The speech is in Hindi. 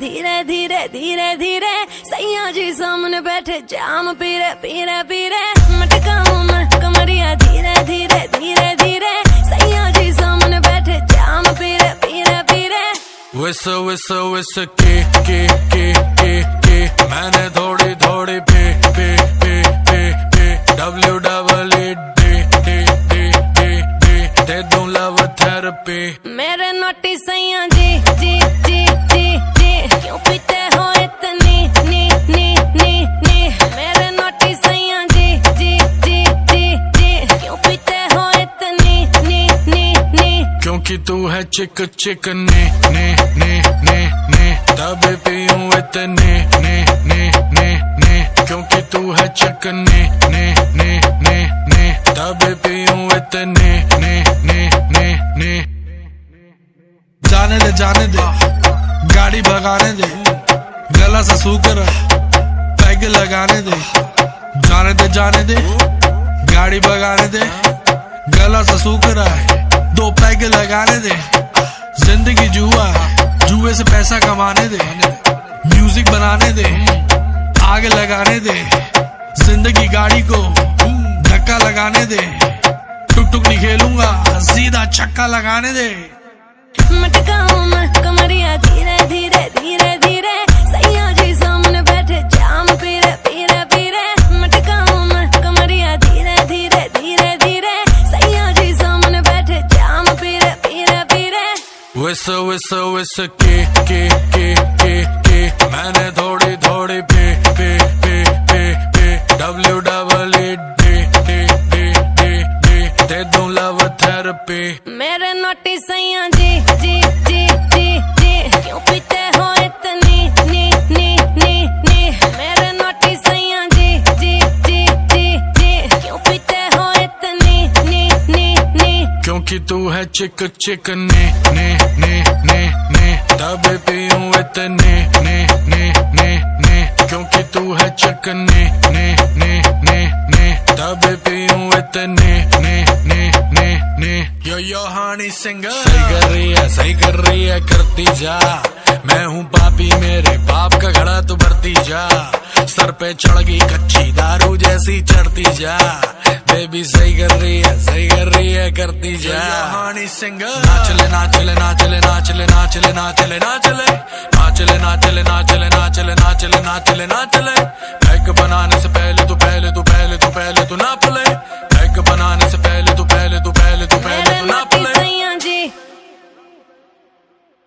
धीरे धीरे धीरे धीरे सैया जी सामने बैठे जाम पीरे पीरे पीरे मटकाऊं मैं कमरिया धीरे धीरे धीरे धीरे सैया जी सामने बैठे जाम पीरे पीरे पीरे विस विस विस के मैंने थोड़ी थोड़ी पे पे पे पे पे डब्ल्यू डबल ए दे दूं लव थेरेपी मेरे नोटी सैया जी जी जी जी जी क्यों पीते हो इतनी नी नी नी नी मेरे नोटी सैया जी जी जी जी जी क्यों पीते हो इतनी नी नी नी क्योंकि तू है चिक चिक ने तब पीऊं इतने ने क्योंकि तू है चिक ने तब पीऊं इतने ने जाने दे गाड़ी भगाने दे गला सा सूकर पैग लगाने दे जाने दे गाड़ी भगाने दे गला सा सूकर दो पैग लगाने दे जिंदगी जुआ जुए से पैसा कमाने दे म्यूजिक बनाने दे आग लगाने दे जिंदगी गाड़ी को धक्का लगाने दे टुक टुक नहीं खेलूंगा सीधा छक्का लगाने दे मटकाऊं मैं कमरिया धीरे धीरे धीरे धीरे सैया जी सामने बैठे जाम पीरे पीरे पीरे मटकाऊं मैं कमरिया धीरे धीरे धीरे धीरे सैया जी सामने बैठे जाम पीरे पीरे पीरे विस विस विस के मैंने थोड़ी थोड़ी पे पे पे पे पे डब्ल्यू डबल ए दे दूं लव थेरेपी मेरे नोटी सैया जी जी जी जी जी क्यों पीते हो इतनी नी नी नी नी मेरे नोटी सैया जी जी जी जी जी क्यों पीते हो इतनी नी नी नी क्योंकि तू है चिक चिक ने तब पीऊं इतने ने क्योंकि तू है चिक ने तब पीऊं इतने ने यो हानी सिंगर सही कर रही है करती जा मैं हूँ पापी मेरे बाप का घड़ा तू भरती जा सर पे चढ़ गई कच्ची दारू जैसी चढ़ती जा बेबी सही कर रही है करती जा हानी सिंगर नाचले नाचले नाचले नाचले नाचले नाचले नाचले नाचले नाचले नाचले नाचले नाचले नाचले नाचले पैग